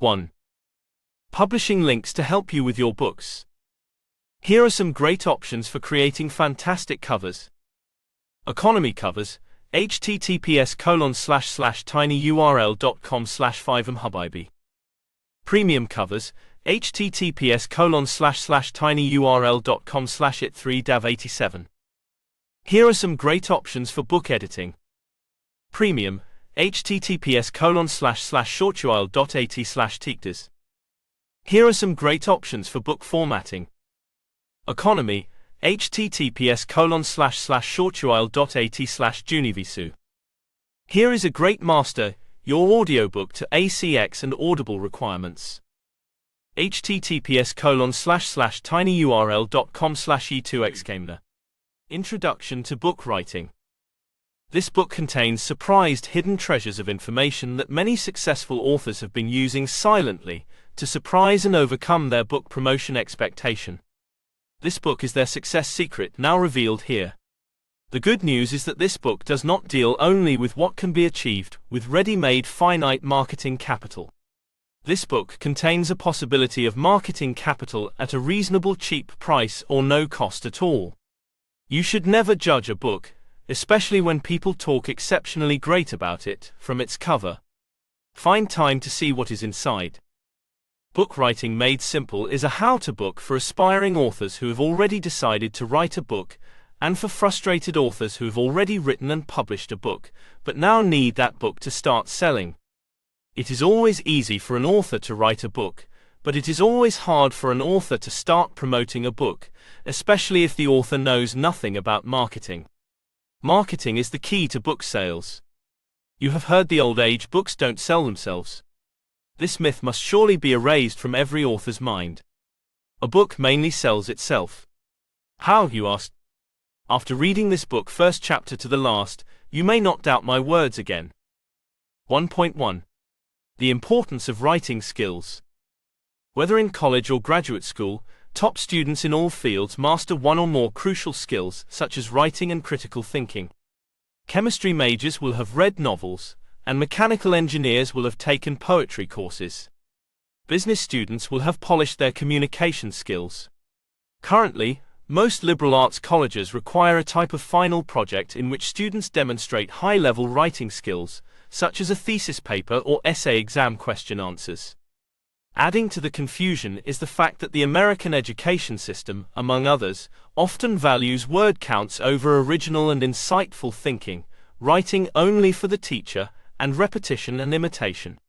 1. Publishing links to help you with your books. Here are some great options for creating fantastic covers. Economy covers, https://tinyurl.com/5mhubibi. Premium covers, https://tinyurl.com/it3dav87. Here are some great options for book editing. Premium, https://shorturl.at/teachers. Here are some great options for book formatting. Economy, https://shorturl.at/junivisu. Here is a great master, your audiobook to ACX and Audible requirements. https://tinyurl.com/e2xgamna. Introduction to Book Writing. This book contains surprised hidden treasures of information that many successful authors have been using silently to surprise and overcome their book promotion expectation. This book is their success secret, now revealed here. The good news is that this book does not deal only with what can be achieved with ready-made finite marketing capital. This book contains a possibility of marketing capital at a reasonable cheap price or no cost at all. You should never judge a book, especially when people talk exceptionally great about it, from its cover. Find time to see what is inside. Book Writing Made Simple is a how-to book for aspiring authors who have already decided to write a book, and for frustrated authors who have already written and published a book, but now need that book to start selling. It is always easy for an author to write a book, but it is always hard for an author to start promoting a book, especially if the author knows nothing about marketing. Marketing is the key to book sales. You have heard the old age, books don't sell themselves. This myth must surely be erased from every author's mind. A book mainly sells itself. How, you ask? After reading this book first chapter to the last, you may not doubt my words again. 1.1. The importance of writing skills. Whether in college or graduate school, top students in all fields master one or more crucial skills, such as writing and critical thinking. Chemistry majors will have read novels, and mechanical engineers will have taken poetry courses. Business students will have polished their communication skills. Currently, most liberal arts colleges require a type of final project in which students demonstrate high-level writing skills, such as a thesis paper or essay exam question answers. Adding to the confusion is the fact that the American education system, among others, often values word counts over original and insightful thinking, writing only for the teacher, and repetition and imitation.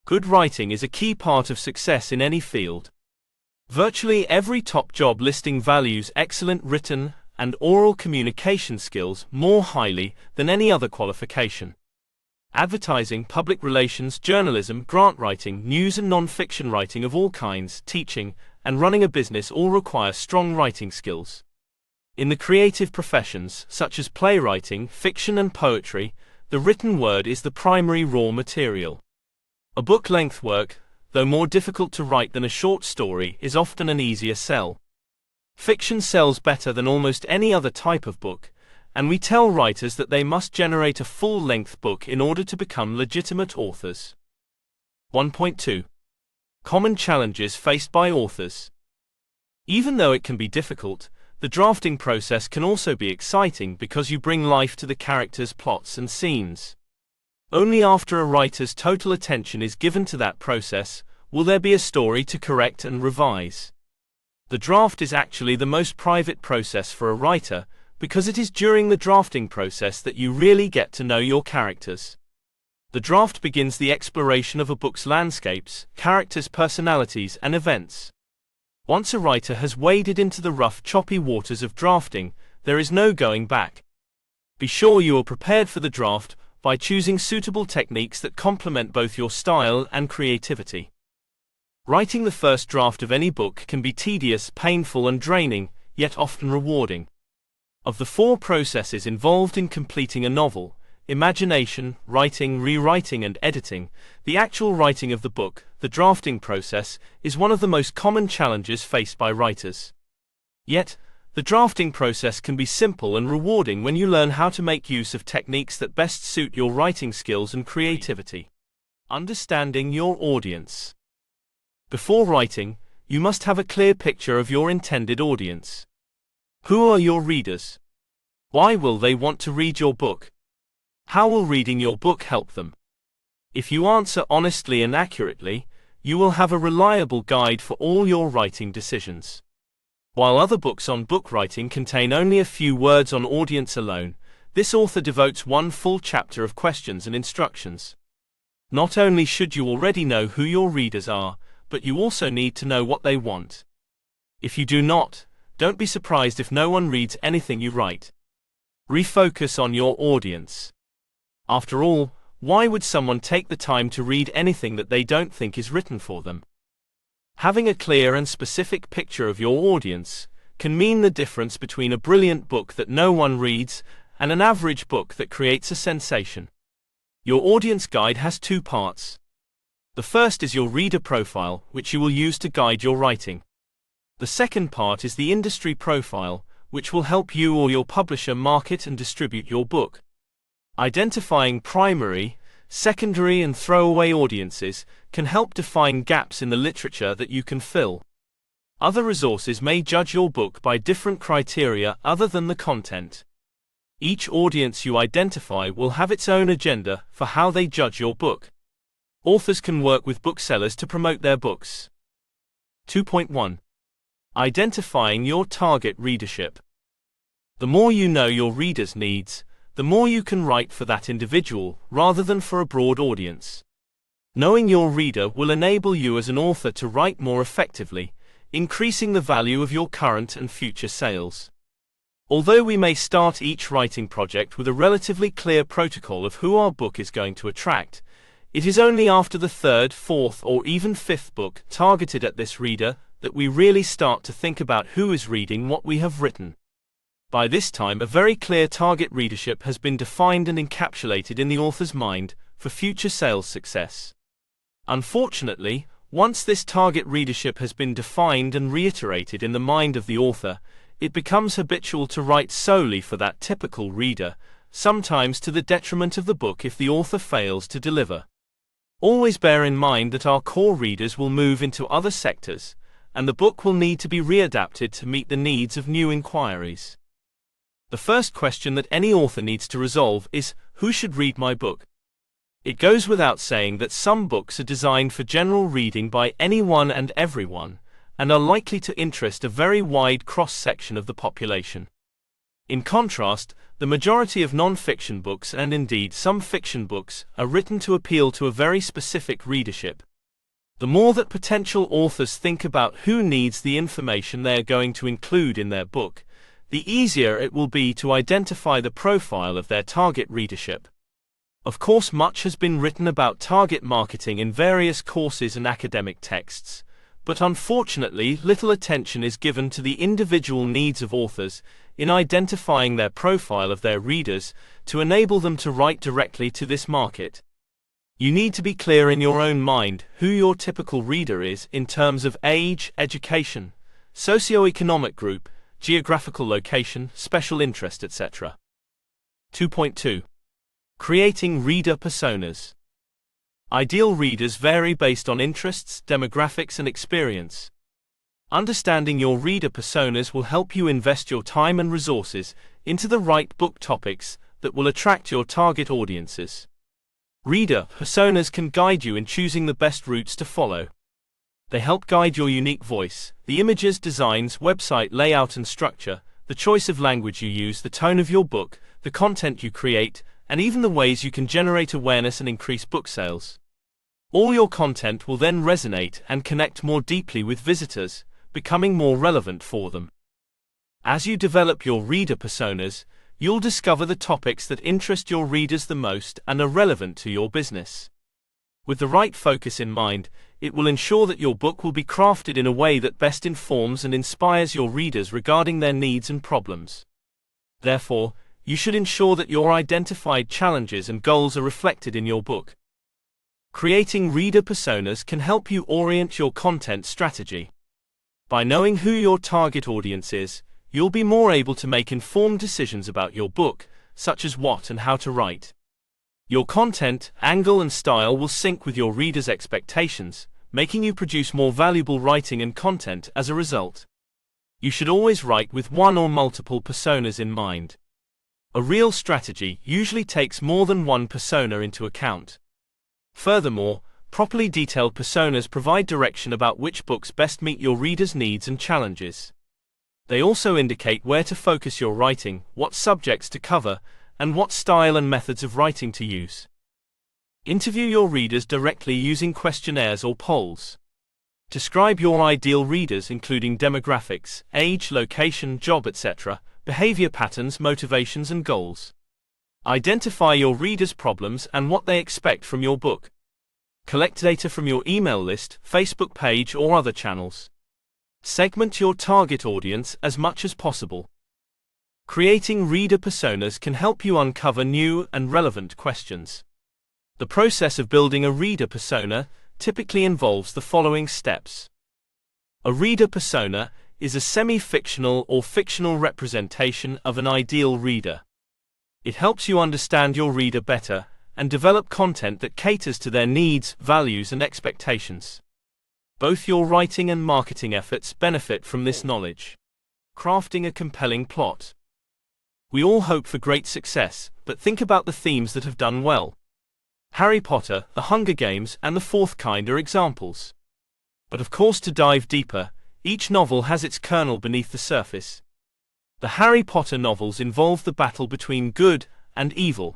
Good writing is a key part of success in any field. Virtually every top job listing values excellent written and oral communication skills more highly than any other qualification. Advertising, public relations, journalism, grant writing, news and non-fiction writing of all kinds, teaching, and running a business all require strong writing skills. In the creative professions, such as playwriting, fiction and poetry, the written word is the primary raw material. A book-length work, though more difficult to write than a short story, is often an easier sell. Fiction sells better than almost any other type of book, and we tell writers that they must generate a full-length book in order to become legitimate authors. 1.2. Common challenges faced by authors. Even though it can be difficult, the drafting process can also be exciting because you bring life to the characters, plots, and scenes. Only after a writer's total attention is given to that process will there be a story to correct and revise. The draft is actually the most private process for a writer, because it is during the drafting process that you really get to know your characters. The draft begins the exploration of a book's landscapes, characters, personalities, and events. Once a writer has waded into the rough, choppy waters of drafting, there is no going back. Be sure you are prepared for the draft by choosing suitable techniques that complement both your style and creativity. Writing the first draft of any book can be tedious, painful, and draining, yet often rewarding. Of the four processes involved in completing a novel, imagination, writing, rewriting, and editing, the actual writing of the book, the drafting process, is one of the most common challenges faced by writers. Yet, the drafting process can be simple and rewarding when you learn how to make use of techniques that best suit your writing skills and creativity. Understanding your audience. Before writing, you must have a clear picture of your intended audience. Who are your readers? Why will they want to read your book? How will reading your book help them? If you answer honestly and accurately, you will have a reliable guide for all your writing decisions. While other books on book writing contain only a few words on audience alone, this author devotes one full chapter of questions and instructions. Not only should you already know who your readers are, but you also need to know what they want. If you do not, don't be surprised if no one reads anything you write. Refocus on your audience. After all, why would someone take the time to read anything that they don't think is written for them? Having a clear and specific picture of your audience can mean the difference between a brilliant book that no one reads and an average book that creates a sensation. Your audience guide has two parts. The first is your reader profile, which you will use to guide your writing. The second part is the industry profile, which will help you or your publisher market and distribute your book. Identifying primary, secondary and throwaway audiences can help define gaps in the literature that you can fill. Other resources may judge your book by different criteria other than the content. Each audience you identify will have its own agenda for how they judge your book. Authors can work with booksellers to promote their books. 2.1. Identifying your target readership. The more you know your reader's needs, the more you can write for that individual rather than for a broad audience. Knowing your reader will enable you as an author to write more effectively, increasing the value of your current and future sales. Although we may start each writing project with a relatively clear protocol of who our book is going to attract, it is only after the third, fourth, or even fifth book targeted at this reader that we really start to think about who is reading what we have written. By this time, a very clear target readership has been defined and encapsulated in the author's mind for future sales success. Unfortunately, once this target readership has been defined and reiterated in the mind of the author, it becomes habitual to write solely for that typical reader, sometimes to the detriment of the book if the author fails to deliver. Always bear in mind that our core readers will move into other sectors, and the book will need to be readapted to meet the needs of new inquiries. The first question that any author needs to resolve is, who should read my book? It goes without saying that some books are designed for general reading by anyone and everyone, and are likely to interest a very wide cross-section of the population. In contrast, the majority of non-fiction books and indeed some fiction books are written to appeal to a very specific readership. The more that potential authors think about who needs the information they are going to include in their book, the easier it will be to identify the profile of their target readership. Of course, much has been written about target marketing in various courses and academic texts, but unfortunately little attention is given to the individual needs of authors in identifying their profile of their readers to enable them to write directly to this market. You need to be clear in your own mind who your typical reader is in terms of age, education, socioeconomic group, geographical location, special interest, etc. 2.2. Creating reader personas. Ideal readers vary based on interests, demographics, and experience. Understanding your reader personas will help you invest your time and resources into the right book topics that will attract your target audiences. Reader personas can guide you in choosing the best routes to follow. They help guide your unique voice, the images, designs, website layout and structure, the choice of language you use, the tone of your book, the content you create, and even the ways you can generate awareness and increase book sales. All your content will then resonate and connect more deeply with visitors, becoming more relevant for them. As you develop your reader personas, you'll discover the topics that interest your readers the most and are relevant to your business. With the right focus in mind, it will ensure that your book will be crafted in a way that best informs and inspires your readers regarding their needs and problems. Therefore, you should ensure that your identified challenges and goals are reflected in your book. Creating reader personas can help you orient your content strategy. By knowing who your target audience is, you'll be more able to make informed decisions about your book, such as what and how to write. Your content, angle and style will sync with your readers' expectations, making you produce more valuable writing and content as a result. You should always write with one or multiple personas in mind. A real strategy usually takes more than one persona into account. Furthermore, properly detailed personas provide direction about which books best meet your readers' needs and challenges. They also indicate where to focus your writing, what subjects to cover, and what style and methods of writing to use. Interview your readers directly using questionnaires or polls. Describe your ideal readers, including demographics, age, location, job, etc., behavior patterns, motivations, and goals. Identify your readers' problems and what they expect from your book. Collect data from your email list, Facebook page, or other channels. Segment your target audience as much as possible. Creating reader personas can help you uncover new and relevant questions. The process of building a reader persona typically involves the following steps. A reader persona is a semi-fictional or fictional representation of an ideal reader. It helps you understand your reader better and develop content that caters to their needs, values, and expectations. Both your writing and marketing efforts benefit from this knowledge. Crafting a compelling plot. We all hope for great success, but think about the themes that have done well. Harry Potter, The Hunger Games, and The Fourth Kind are examples. But of course, to dive deeper, each novel has its kernel beneath the surface. The Harry Potter novels involve the battle between good and evil.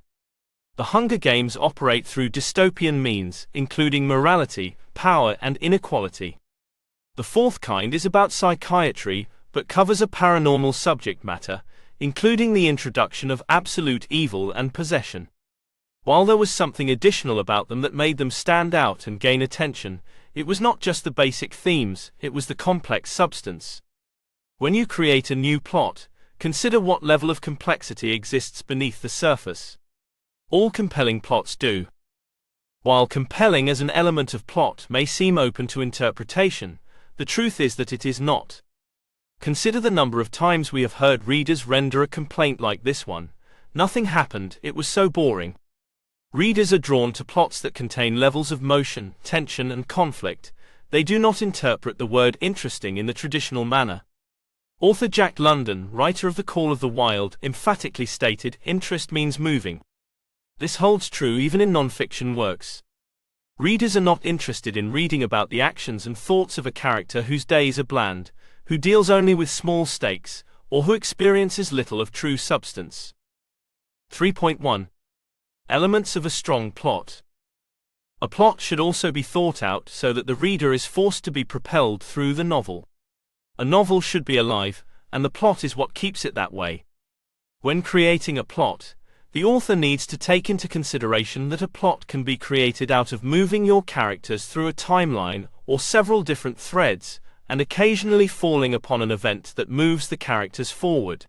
The Hunger Games operate through dystopian means, including morality, power, and inequality. The Fourth Kind is about psychiatry, but covers a paranormal subject matter, including the introduction of absolute evil and possession. While there was something additional about them that made them stand out and gain attention, it was not just the basic themes, it was the complex substance. When you create a new plot, consider what level of complexity exists beneath the surface. All compelling plots do. While compelling as an element of plot may seem open to interpretation, the truth is that it is not. Consider the number of times we have heard readers render a complaint like this one: "Nothing happened, it was so boring." Readers are drawn to plots that contain levels of motion, tension, and conflict. They do not interpret the word interesting in the traditional manner. Author Jack London, writer of The Call of the Wild, emphatically stated, "Interest means moving." This holds true even in non-fiction works. Readers are not interested in reading about the actions and thoughts of a character whose days are bland, who deals only with small stakes, or who experiences little of true substance. 3.1. Elements of a strong plot. A plot should also be thought out so that the reader is forced to be propelled through the novel. A novel should be alive, and the plot is what keeps it that way. When creating a plot, the author needs to take into consideration that a plot can be created out of moving your characters through a timeline or several different threads, and occasionally falling upon an event that moves the characters forward.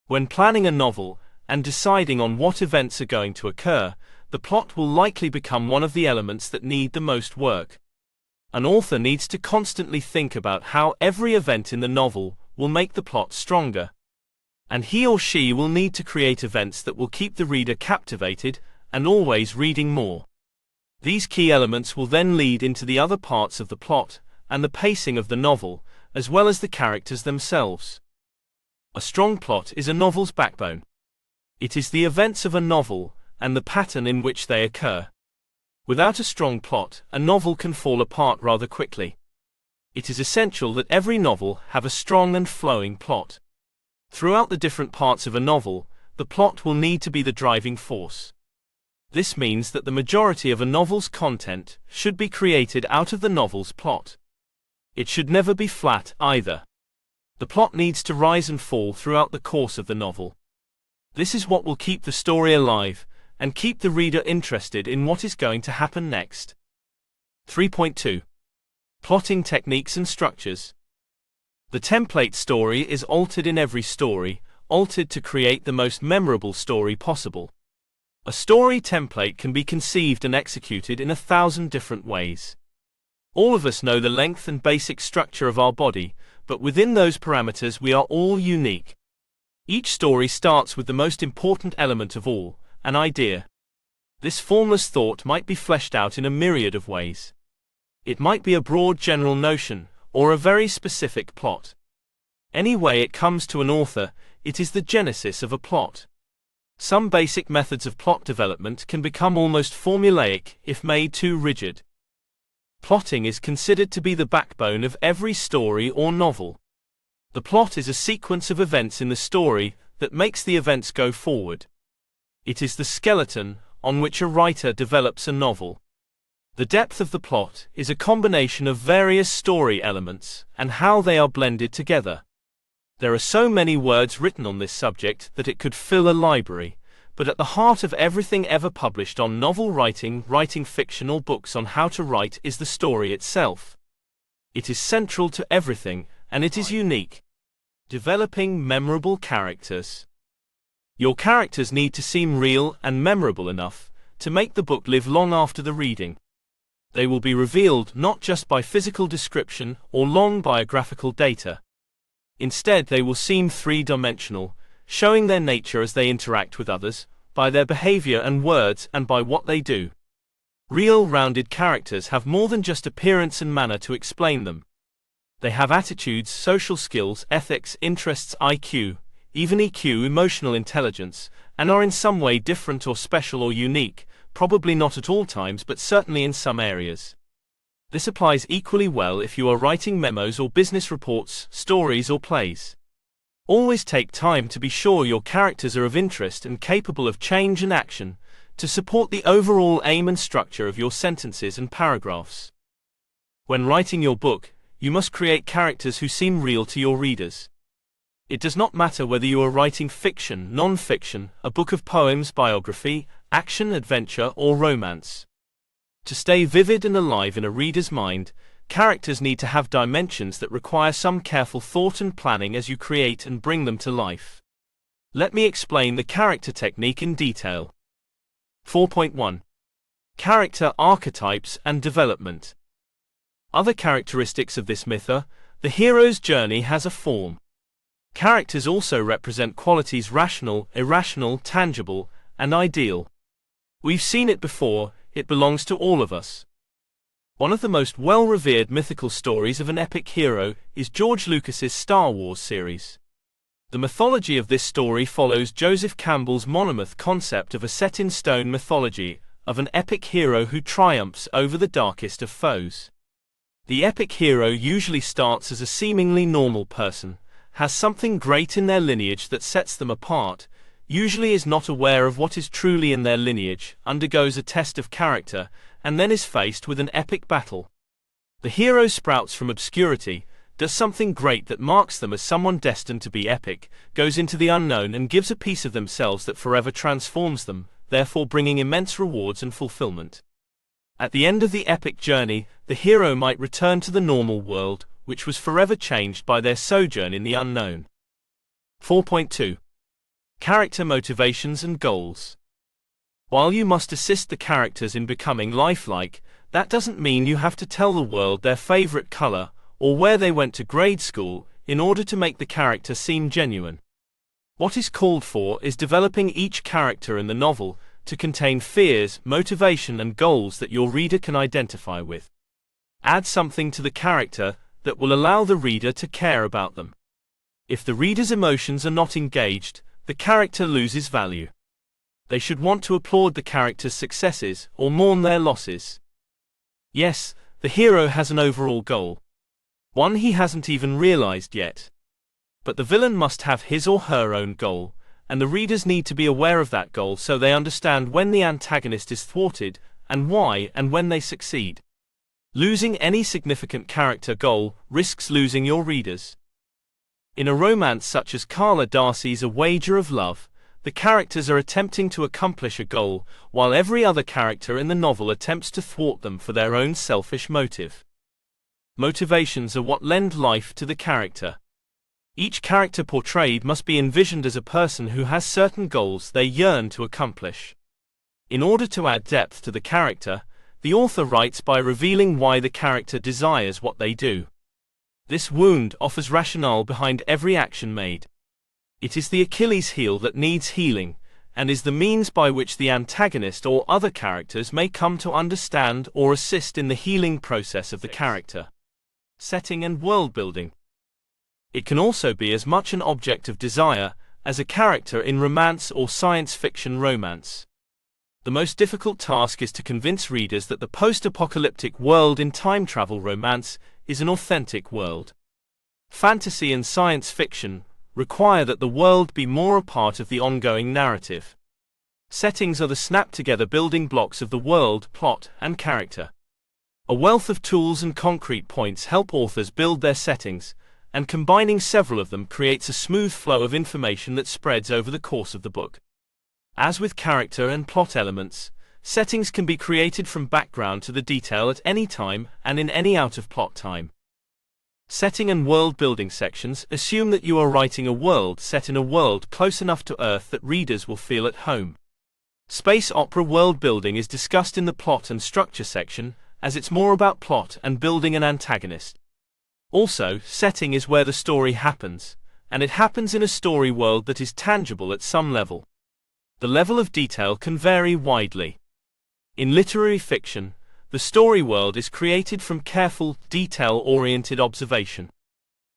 When planning a novel and deciding on what events are going to occur, the plot will likely become one of the elements that need the most work. An author needs to constantly think about how every event in the novel will make the plot stronger. And he or she will need to create events that will keep the reader captivated and always reading more. These key elements will then lead into the other parts of the plot and the pacing of the novel, as well as the characters themselves. A strong plot is a novel's backbone. It is the events of a novel and the pattern in which they occur. Without a strong plot, a novel can fall apart rather quickly. It is essential that every novel have a strong and flowing plot. Throughout the different parts of a novel, the plot will need to be the driving force. This means that the majority of a novel's content should be created out of the novel's plot. It should never be flat either. The plot needs to rise and fall throughout the course of the novel. This is what will keep the story alive and keep the reader interested in what is going to happen next. 3.2. Plotting techniques and structures. The template story is altered in every story, altered to create the most memorable story possible. A story template can be conceived and executed in 1,000 different ways. All of us know the length and basic structure of our body, but within those parameters we are all unique. Each story starts with the most important element of all, an idea. This formless thought might be fleshed out in a myriad of ways. It might be a broad general notion, or a very specific plot. Any way it comes to an author, it is the genesis of a plot. Some basic methods of plot development can become almost formulaic if made too rigid. Plotting is considered to be the backbone of every story or novel. The plot is a sequence of events in the story that makes the events go forward. It is the skeleton on which a writer develops a novel. The depth of the plot is a combination of various story elements and how they are blended together. There are so many words written on this subject that it could fill a library, but at the heart of everything ever published on novel writing, writing fiction or books on how to write is the story itself. It is central to everything, and it is unique. Developing memorable characters. Your characters need to seem real and memorable enough to make the book live long after the reading. They will be revealed not just by physical description or long biographical data. Instead, they will seem three-dimensional, showing their nature as they interact with others, by their behavior and words, and by what they do. Real, rounded characters have more than just appearance and manner to explain them. They have attitudes, social skills, ethics, interests, IQ, even EQ, emotional intelligence, and are in some way different or special or unique, probably not at all times but certainly in some areas. This applies equally well if you are writing memos or business reports, stories or plays. Always take time to be sure your characters are of interest and capable of change and action, to support the overall aim and structure of your sentences and paragraphs. When writing your book, you must create characters who seem real to your readers. It does not matter whether you are writing fiction, non-fiction, a book of poems, biography, action, adventure, or romance. To stay vivid and alive in a reader's mind, characters need to have dimensions that require some careful thought and planning as you create and bring them to life. Let me explain the character technique in detail. 4.1. Character archetypes and development. Other characteristics of this myth are: the hero's journey has a form. Characters also represent qualities rational, irrational, tangible, and ideal. We've seen it before. It belongs to all of us. One of the most well-revered mythical stories of an epic hero is George Lucas's Star Wars series. The mythology of this story follows Joseph Campbell's monomyth concept of a set-in-stone mythology of an epic hero who triumphs over the darkest of foes. The epic hero usually starts as a seemingly normal person, has something great in their lineage that sets them apart, usually is not aware of what is truly in their lineage, undergoes a test of character, and then is faced with an epic battle. The hero sprouts from obscurity, does something great that marks them as someone destined to be epic, goes into the unknown and gives a piece of themselves that forever transforms them, therefore bringing immense rewards and fulfillment. At the end of the epic journey, the hero might return to the normal world, which was forever changed by their sojourn in the unknown. 4.2. Character motivations and goals. While you must assist the characters in becoming lifelike, that doesn't mean you have to tell the world their favorite color or where they went to grade school in order to make the character seem genuine. What is called for is developing each character in the novel to contain fears, motivation, and goals that your reader can identify with. Add something to the character that will allow the reader to care about them. If the reader's emotions are not engaged, the character loses value. They should want to applaud the character's successes or mourn their losses. Yes, the hero has an overall goal. One he hasn't even realized yet. But the villain must have his or her own goal, and the readers need to be aware of that goal so they understand when the antagonist is thwarted, and why, and when they succeed. Losing any significant character goal risks losing your readers. In a romance such as Carla Darcy's A Wager of Love, the characters are attempting to accomplish a goal, while every other character in the novel attempts to thwart them for their own selfish motive. Motivations are what lend life to the character. Each character portrayed must be envisioned as a person who has certain goals they yearn to accomplish. In order to add depth to the character, the author writes by revealing why the character desires what they do. This wound offers rationale behind every action made. It is the Achilles heel that needs healing, and is the means by which the antagonist or other characters may come to understand or assist in the healing process of the character. Setting and world building. It can also be as much an object of desire as a character in romance or science fiction romance. The most difficult task is to convince readers that the post-apocalyptic world in time travel romance is an authentic world. Fantasy and science fiction require that the world be more a part of the ongoing narrative. Settings are the snap-together building blocks of the world, plot, and character. A wealth of tools and concrete points help authors build their settings, and combining several of them creates a smooth flow of information that spreads over the course of the book. As with character and plot elements, settings can be created from background to the detail at any time and in any out-of-plot time. Setting and world-building sections assume that you are writing a world set in a world close enough to Earth that readers will feel at home. Space opera world-building is discussed in the plot and structure section, as it's more about plot and building an antagonist. Also, setting is where the story happens, and it happens in a story world that is tangible at some level. The level of detail can vary widely. In literary fiction, the story world is created from careful, detail-oriented observation.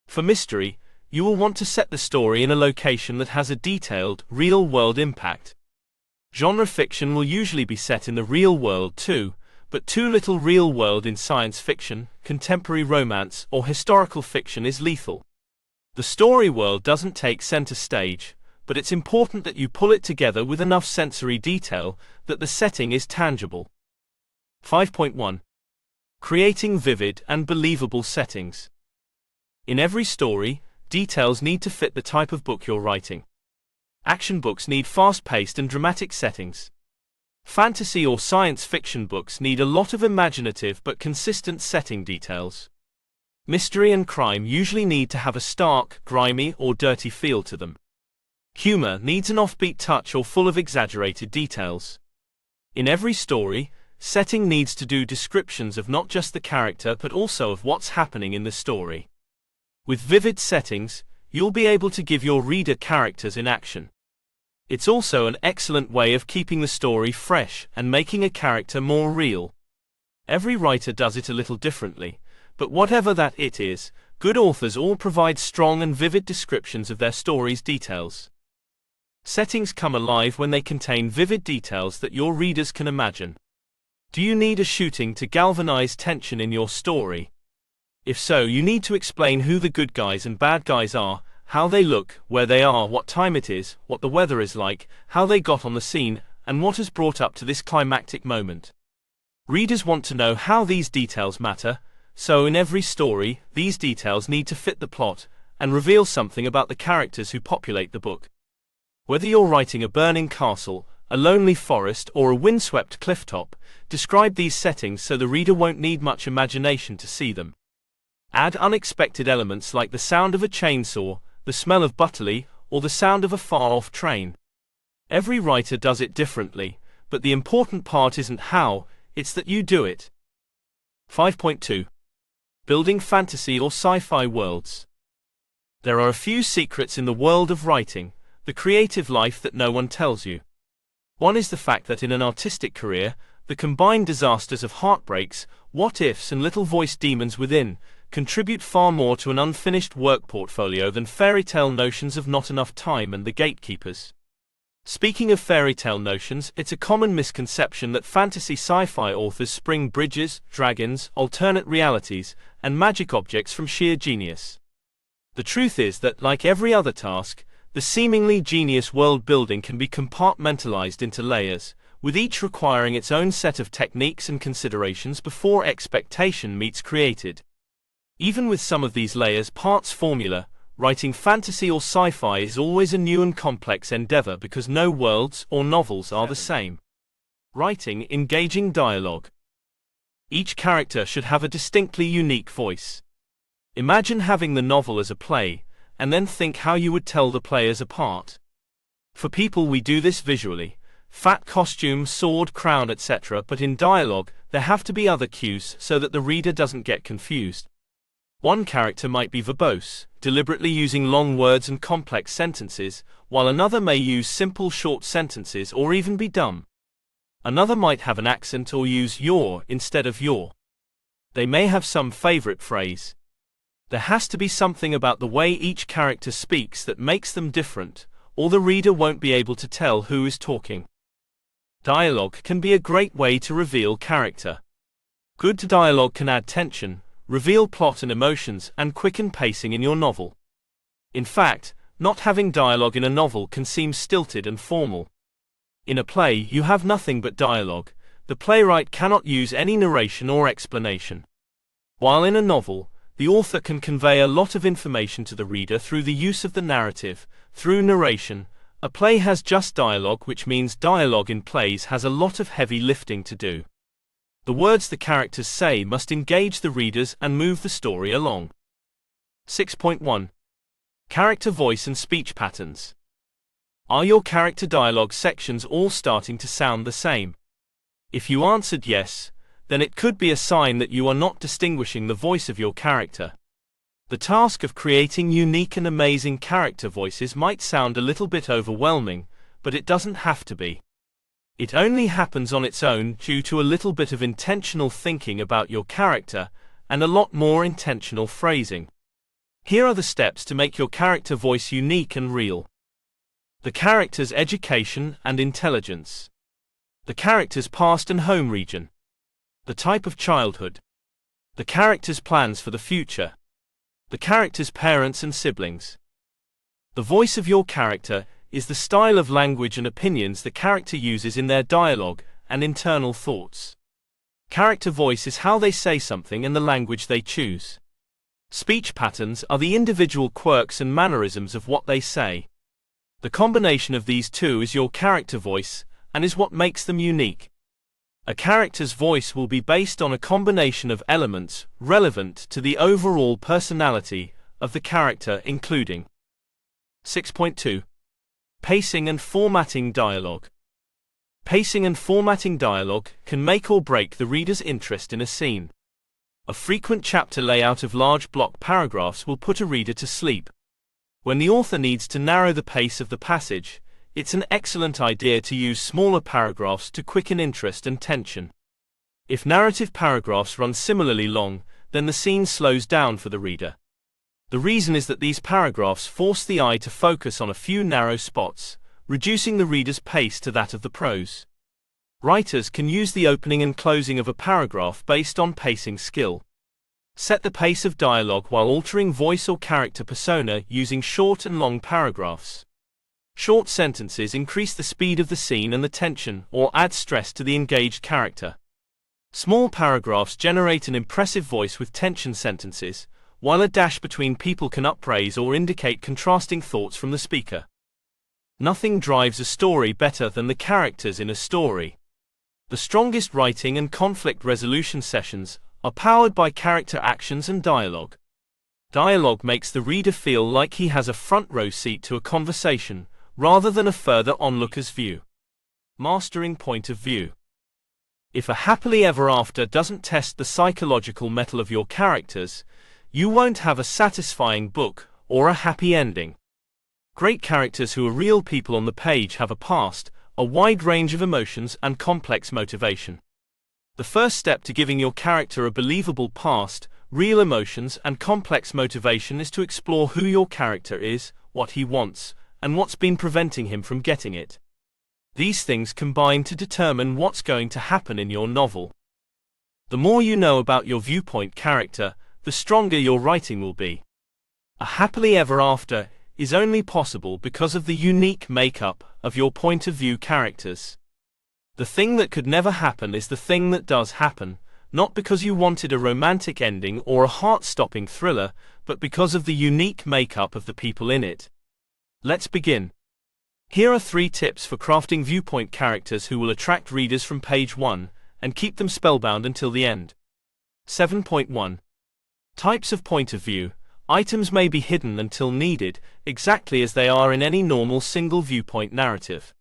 For mystery, you will want to set the story in a location that has a detailed, real-world impact. Genre fiction will usually be set in the real world too, but too little real world in science fiction, contemporary romance, or historical fiction is lethal. The story world doesn't take center stage, but it's important that you pull it together with enough sensory detail that the setting is tangible. 5.1. Creating vivid and believable settings. In every story, details need to fit the type of book you're writing. Action books need fast-paced and dramatic settings. Fantasy or science fiction books need a lot of imaginative but consistent setting details. Mystery and crime usually need to have a stark, grimy, or dirty feel to them. Humor needs an offbeat touch or full of exaggerated details. In every story, setting needs to do descriptions of not just the character but also of what's happening in the story. With vivid settings, you'll be able to give your reader characters in action. It's also an excellent way of keeping the story fresh and making a character more real. Every writer does it a little differently, but whatever that it is, good authors all provide strong and vivid descriptions of their story's details. Settings come alive when they contain vivid details that your readers can imagine. Do you need a shooting to galvanize tension in your story? If so, you need to explain who the good guys and bad guys are, how they look, where they are, what time it is, what the weather is like, how they got on the scene, and what has brought up to this climactic moment. Readers want to know how these details matter, so in every story, these details need to fit the plot and reveal something about the characters who populate the book. Whether you're writing a burning castle, a lonely forest, or a windswept clifftop, describe these settings so the reader won't need much imagination to see them. Add unexpected elements like the sound of a chainsaw, the smell of butterly, or the sound of a far-off train. Every writer does it differently, but the important part isn't how, it's that you do it. 5.2. Building fantasy or sci-fi worlds. There are a few secrets in the world of writing, the creative life that no one tells you. One is the fact that in an artistic career, the combined disasters of heartbreaks, what-ifs and little voiced demons within contribute far more to an unfinished work portfolio than fairy tale notions of not enough time and the gatekeepers. Speaking of fairy tale notions, it's a common misconception that fantasy sci-fi authors spring bridges, dragons, alternate realities, and magic objects from sheer genius. The truth is that, like every other task, the seemingly genius world building can be compartmentalized into layers, with each requiring its own set of techniques and considerations before expectation meets created. Even with some of these layers parts formula, writing fantasy or sci-fi is always a new and complex endeavor because no worlds or novels are the same. Writing engaging dialogue. Each character should have a distinctly unique voice. Imagine having the novel as a play, and then think how you would tell the players apart. For people, we do this visually. Fat costume, sword, crown, etc. But in dialogue, there have to be other cues so that the reader doesn't get confused. One character might be verbose, deliberately using long words and complex sentences, while another may use simple short sentences or even be dumb. Another might have an accent or use your instead of your. They may have some favorite phrase. There has to be something about the way each character speaks that makes them different, or the reader won't be able to tell who is talking. Dialogue can be a great way to reveal character. Good dialogue can add tension, reveal plot and emotions, and quicken pacing in your novel. In fact, not having dialogue in a novel can seem stilted and formal. In a play, you have nothing but dialogue. The playwright cannot use any narration or explanation. While in a novel, the author can convey a lot of information to the reader through the use of the narrative, through narration. A play has just dialogue, which means dialogue in plays has a lot of heavy lifting to do. The words the characters say must engage the readers and move the story along. 6.1. Character voice and speech patterns. Are your character dialogue sections all starting to sound the same? If you answered yes, then it could be a sign that you are not distinguishing the voice of your character. The task of creating unique and amazing character voices might sound a little bit overwhelming, but it doesn't have to be. It only happens on its own due to a little bit of intentional thinking about your character, and a lot more intentional phrasing. Here are the steps to make your character voice unique and real. The character's education and intelligence. The character's past and home region. The type of childhood. The character's plans for the future. The character's parents and siblings. The voice of your character is the style of language and opinions the character uses in their dialogue and internal thoughts. Character voice is how they say something and the language they choose. Speech patterns are the individual quirks and mannerisms of what they say. The combination of these two is your character voice, and is what makes them unique. A character's voice will be based on a combination of elements relevant to the overall personality of the character, including 6.2. Pacing and formatting dialogue. Pacing and formatting dialogue can make or break the reader's interest in a scene. A frequent chapter layout of large block paragraphs will put a reader to sleep. When the author needs to narrow the pace of the passage, it's an excellent idea to use smaller paragraphs to quicken interest and tension. If narrative paragraphs run similarly long, then the scene slows down for the reader. The reason is that these paragraphs force the eye to focus on a few narrow spots, reducing the reader's pace to that of the prose. Writers can use the opening and closing of a paragraph based on pacing skill. Set the pace of dialogue while altering voice or character persona using short and long paragraphs. Short sentences increase the speed of the scene and the tension, or add stress to the engaged character. Small paragraphs generate an impressive voice with tension sentences, while a dash between people can upraise or indicate contrasting thoughts from the speaker. Nothing drives a story better than the characters in a story. The strongest writing and conflict resolution sessions are powered by character actions and dialogue. Dialogue makes the reader feel like he has a front row seat to a conversation, rather than a further onlooker's view. Mastering point of view. If a happily ever after doesn't test the psychological mettle of your characters, you won't have a satisfying book or a happy ending. Great characters who are real people on the page have a past, a wide range of emotions and complex motivation. The first step to giving your character a believable past, real emotions and complex motivation is to explore who your character is, what he wants, and what's been preventing him from getting it. These things combine to determine what's going to happen in your novel. The more you know about your viewpoint character, the stronger your writing will be. A happily ever after is only possible because of the unique makeup of your point of view characters. The thing that could never happen is the thing that does happen, not because you wanted a romantic ending or a heart-stopping thriller, but because of the unique makeup of the people in it. Let's begin. Here are 3 tips for crafting viewpoint characters who will attract readers from page 1 and keep them spellbound until the end. 7.1. Types of point of view. Items may be hidden until needed, exactly as they are in any normal single viewpoint narrative.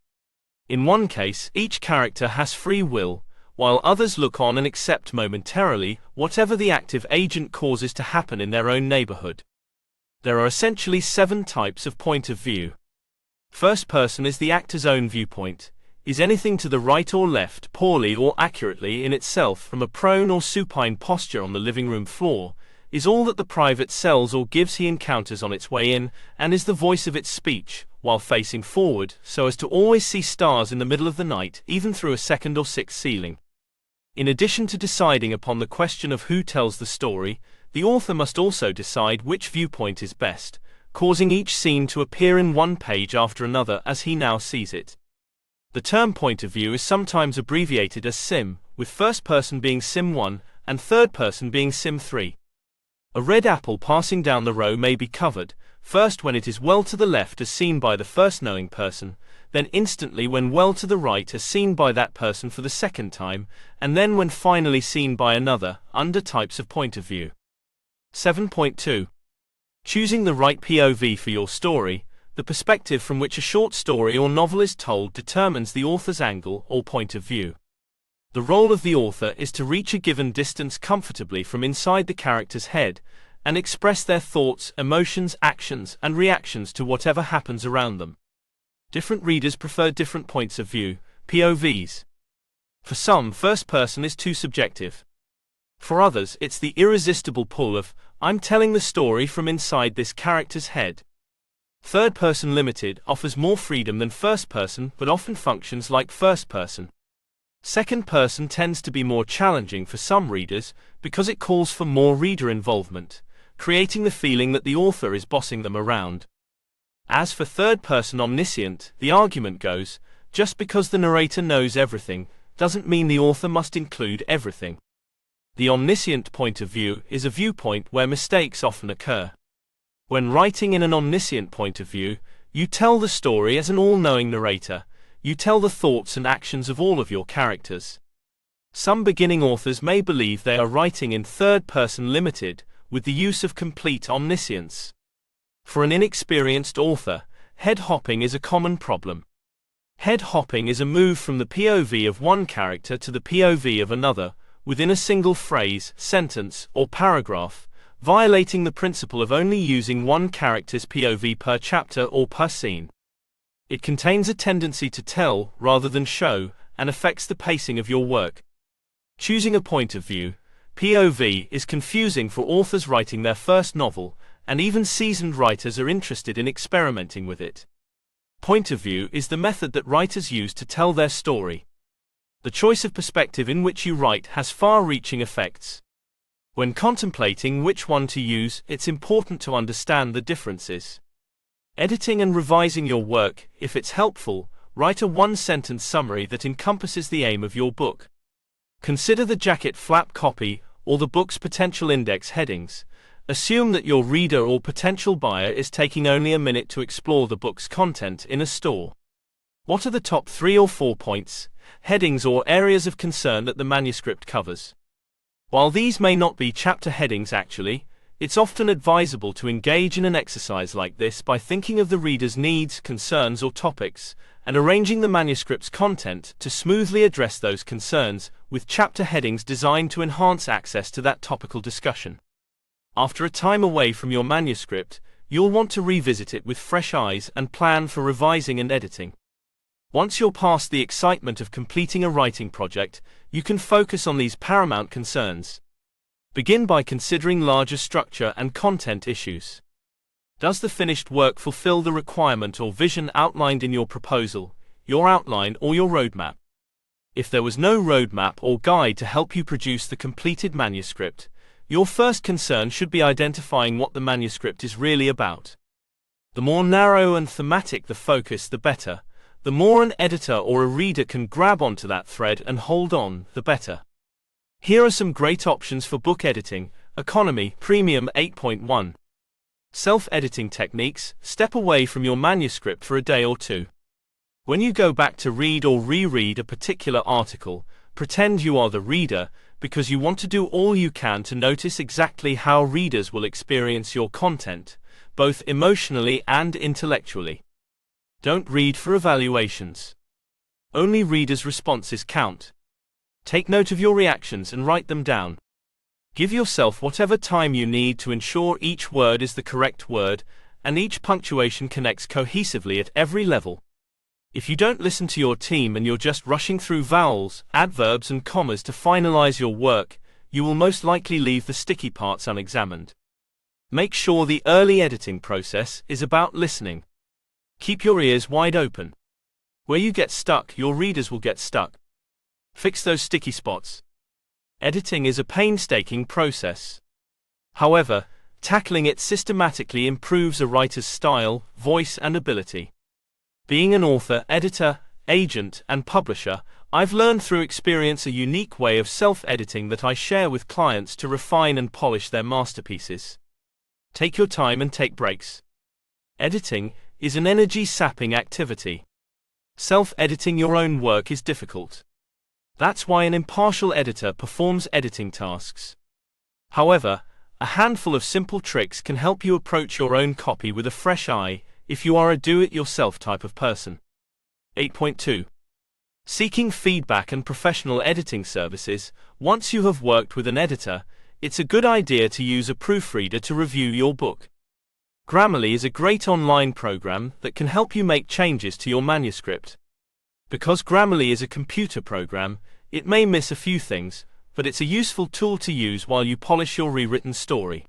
In one case, each character has free will, while others look on and accept momentarily whatever the active agent causes to happen in their own neighborhood. There are essentially 7 types of point of view. First person is the actor's own viewpoint. Is anything to the right or left, poorly or accurately in itself, from a prone or supine posture on the living room floor, is all that the private sells or gives he encounters on its way in, and is the voice of its speech, while facing forward, so as to always see stars in the middle of the night, even through a 2nd or 6th ceiling. In addition to deciding upon the question of who tells the story, the author must also decide which viewpoint is best, causing each scene to appear in one page after another as he now sees it. The term point of view is sometimes abbreviated as SIM, with first person being SIM 1 and third person being SIM 3. A red apple passing down the row may be covered, first when it is well to the left as seen by the first knowing person, then instantly when well to the right as seen by that person for the second time, and then when finally seen by another, under types of point of view. 7.2. Choosing the right POV for your story. The perspective from which a short story or novel is told determines the author's angle or point of view. The role of the author is to reach a given distance comfortably from inside the character's head and express their thoughts, emotions, actions, and reactions to whatever happens around them. Different readers prefer different points of view, POVs. For some, first person is too subjective. For others, it's the irresistible pull of, I'm telling the story from inside this character's head. Third person limited offers more freedom than first person but often functions like first person. Second person tends to be more challenging for some readers because it calls for more reader involvement, creating the feeling that the author is bossing them around. As for third person omniscient, the argument goes, just because the narrator knows everything, doesn't mean the author must include everything. The omniscient point of view is a viewpoint where mistakes often occur. When writing in an omniscient point of view, you tell the story as an all-knowing narrator. You tell the thoughts and actions of all of your characters. Some beginning authors may believe they are writing in third person limited, with the use of complete omniscience. For an inexperienced author, head hopping is a common problem. Head hopping is a move from the POV of one character to the POV of another, within a single phrase, sentence, or paragraph, violating the principle of only using one character's POV per chapter or per scene. It contains a tendency to tell rather than show, and affects the pacing of your work. Choosing a point of view, POV, is confusing for authors writing their first novel, and even seasoned writers are interested in experimenting with it. Point of view is the method that writers use to tell their story. The choice of perspective in which you write has far-reaching effects. When contemplating which one to use, it's important to understand the differences. Editing and revising your work, if it's helpful, write a one-sentence summary that encompasses the aim of your book. Consider the jacket flap copy, or the book's potential index headings. Assume that your reader or potential buyer is taking only a minute to explore the book's content in a store. What are the top 3 or 4 points, headings or areas of concern that the manuscript covers? While these may not be chapter headings actually, it's often advisable to engage in an exercise like this by thinking of the reader's needs, concerns, or topics, and arranging the manuscript's content to smoothly address those concerns, with chapter headings designed to enhance access to that topical discussion. After a time away from your manuscript, you'll want to revisit it with fresh eyes and plan for revising and editing. Once you're past the excitement of completing a writing project, you can focus on these paramount concerns. Begin by considering larger structure and content issues. Does the finished work fulfill the requirement or vision outlined in your proposal, your outline, or your roadmap? If there was no roadmap or guide to help you produce the completed manuscript, your first concern should be identifying what the manuscript is really about. The more narrow and thematic the focus, the better. The more an editor or a reader can grab onto that thread and hold on, the better. Here are some great options for book editing. Economy, Premium 8.1. Self-editing techniques. Step away from your manuscript for a day or two. When you go back to read or reread a particular article, pretend you are the reader, because you want to do all you can to notice exactly how readers will experience your content, both emotionally and intellectually. Don't read for evaluations. Only readers' responses count. Take note of your reactions and write them down. Give yourself whatever time you need to ensure each word is the correct word, and each punctuation connects cohesively at every level. If you don't listen to your team and you're just rushing through vowels, adverbs and commas to finalize your work, you will most likely leave the sticky parts unexamined. Make sure the early editing process is about listening. Keep your ears wide open. Where you get stuck, your readers will get stuck. Fix those sticky spots. Editing is a painstaking process. However, tackling it systematically improves a writer's style, voice, and ability. Being an author, editor, agent, and publisher, I've learned through experience a unique way of self-editing that I share with clients to refine and polish their masterpieces. Take your time and take breaks. Editing is an energy-sapping activity. Self-editing your own work is difficult. That's why an impartial editor performs editing tasks. However, a handful of simple tricks can help you approach your own copy with a fresh eye, if you are a do-it-yourself type of person. 8.2. Seeking feedback and professional editing services. Once you have worked with an editor, it's a good idea to use a proofreader to review your book. Grammarly is a great online program that can help you make changes to your manuscript. Because Grammarly is a computer program, it may miss a few things, but it's a useful tool to use while you polish your rewritten story.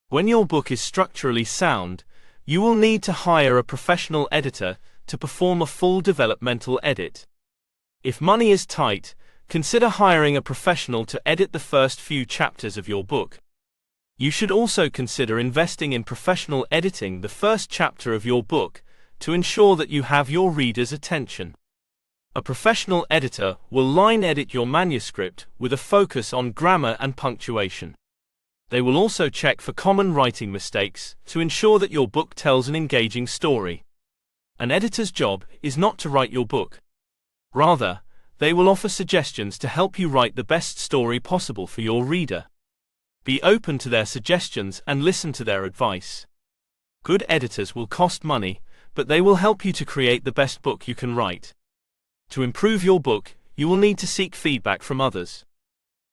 When your book is structurally sound, you will need to hire a professional editor to perform a full developmental edit. If money is tight, consider hiring a professional to edit the first few chapters of your book. You should also consider investing in professional editing the first chapter of your book to ensure that you have your reader's attention. A professional editor will line edit your manuscript with a focus on grammar and punctuation. They will also check for common writing mistakes to ensure that your book tells an engaging story. An editor's job is not to write your book. Rather, they will offer suggestions to help you write the best story possible for your reader. Be open to their suggestions and listen to their advice. Good editors will cost money, but they will help you to create the best book you can write. To improve your book, you will need to seek feedback from others.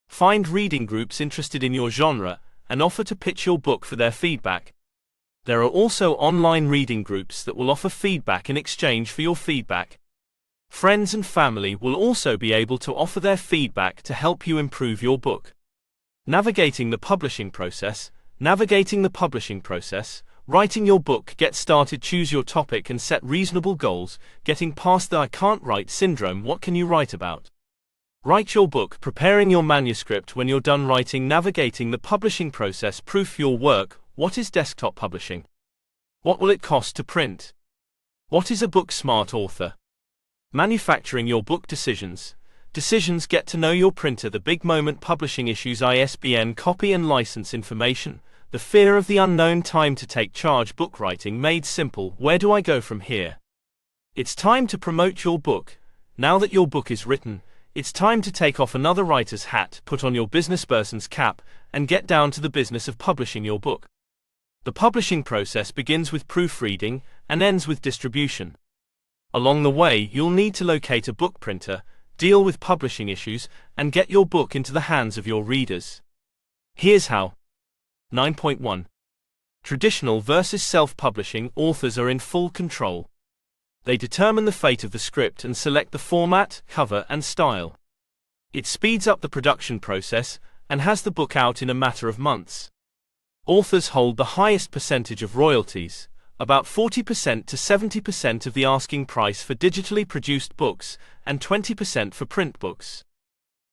Find reading groups interested in your genre and offer to pitch your book for their feedback. There are also online reading groups that will offer feedback in exchange for your feedback. Friends and family will also be able to offer their feedback to help you improve your book. Navigating the publishing process. Writing your book. Get started. Choose your topic and set reasonable goals. Getting past the "I can't write" syndrome. What can you write about? Write your book. Preparing your manuscript. When you're done writing. Navigating the publishing process. Proof your work. What is desktop publishing? What will it cost to print? What is a book smart author? Manufacturing your book. Decisions. Get to know your printer. The big moment. Publishing issues. ISBN copy and license information. The fear of the unknown. Time to take charge. Book writing made simple. Where do I go from here? It's time to promote your book. Now that your book is written, it's time to take off another writer's hat, put on your businessperson's cap, and get down to the business of publishing your book. The publishing process begins with proofreading and ends with distribution. Along the way, you'll need to locate a book printer, deal with publishing issues, and get your book into the hands of your readers. Here's how. 9.1. Traditional versus self-publishing. Authors are in full control. They determine the fate of the script and select the format, cover, and style. It speeds up the production process and has the book out in a matter of months. Authors hold the highest percentage of royalties, about 40% to 70% of the asking price for digitally produced books and 20% for print books.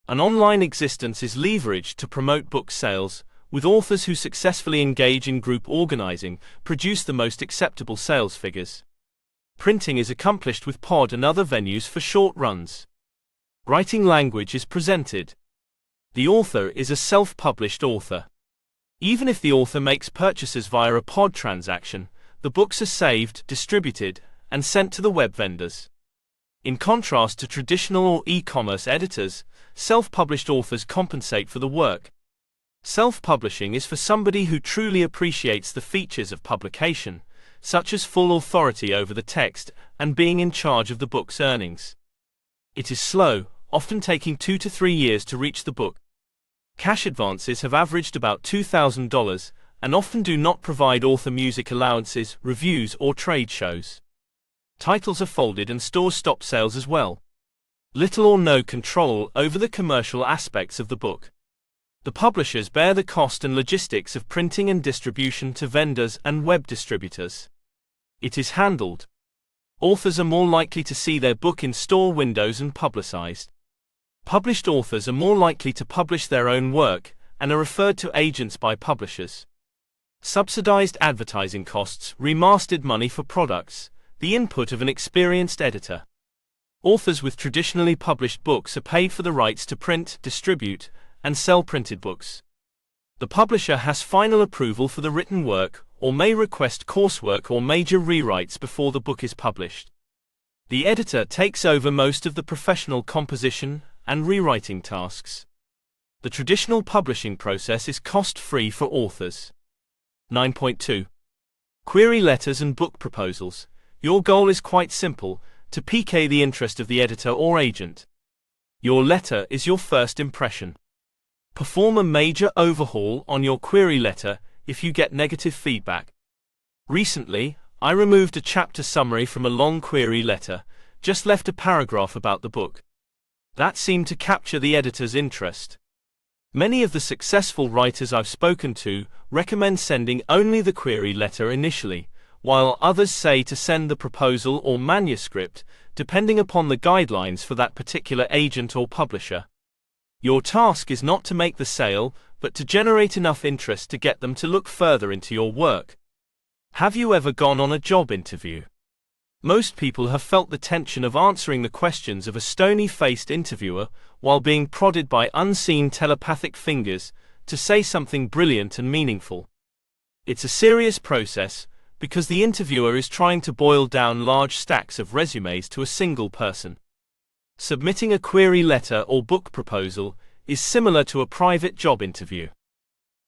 An online existence is leveraged to promote book sales, with authors who successfully engage in group organizing produce the most acceptable sales figures. Printing is accomplished with pod and other venues for short runs. Writing language is presented. The author is a self-published author. Even if the author makes purchases via a pod transaction, the books are saved, distributed, and sent to the web vendors. In contrast to traditional or e-commerce editors, self-published authors compensate for the work. Self-publishing is for somebody who truly appreciates the features of publication, such as full authority over the text and being in charge of the book's earnings. It is slow, often taking 2 to 3 years to reach the book. Cash advances have averaged about $2,000 and often do not provide author music allowances, reviews, or trade shows. Titles are folded and stores stop sales as well. Little or no control over the commercial aspects of the book. The publishers bear the cost and logistics of printing and distribution to vendors and web distributors. It is handled. Authors are more likely to see their book in store windows and publicized. Published authors are more likely to publish their own work and are referred to agents by publishers. Subsidized advertising costs, remastered money for products, the input of an experienced editor. Authors with traditionally published books are paid for the rights to print, distribute, and sell printed books. The publisher has final approval for the written work, or may request coursework or major rewrites before the book is published. The editor takes over most of the professional composition and rewriting tasks. The traditional publishing process is cost-free for authors. 9.2. Query letters and book proposals. Your goal is quite simple, to pique the interest of the editor or agent. Your letter is your first impression. Perform a major overhaul on your query letter if you get negative feedback. Recently, I removed a chapter summary from a long query letter, just left a paragraph about the book. That seemed to capture the editor's interest. Many of the successful writers I've spoken to recommend sending only the query letter initially, while others say to send the proposal or manuscript, depending upon the guidelines for that particular agent or publisher. Your task is not to make the sale, but to generate enough interest to get them to look further into your work. Have you ever gone on a job interview? Most people have felt the tension of answering the questions of a stony-faced interviewer while being prodded by unseen telepathic fingers to say something brilliant and meaningful. It's a serious process because the interviewer is trying to boil down large stacks of resumes to a single person. Submitting a query letter or book proposal is similar to a private job interview.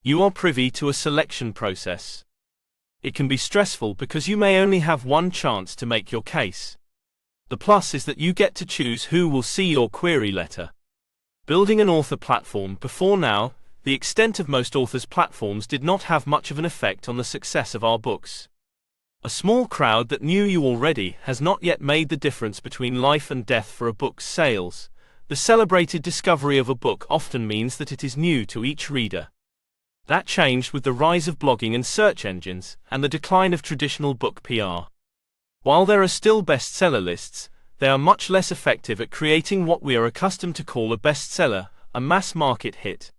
You are privy to a selection process. It can be stressful because you may only have one chance to make your case. The plus is that you get to choose who will see your query letter. Building an author platform. Before now, the extent of most authors' platforms did not have much of an effect on the success of our books. A small crowd that knew you already has not yet made the difference between life and death for a book's sales. The celebrated discovery of a book often means that it is new to each reader. That changed with the rise of blogging and search engines, and the decline of traditional book PR. While there are still bestseller lists, they are much less effective at creating what we are accustomed to call a bestseller, a mass-market hit.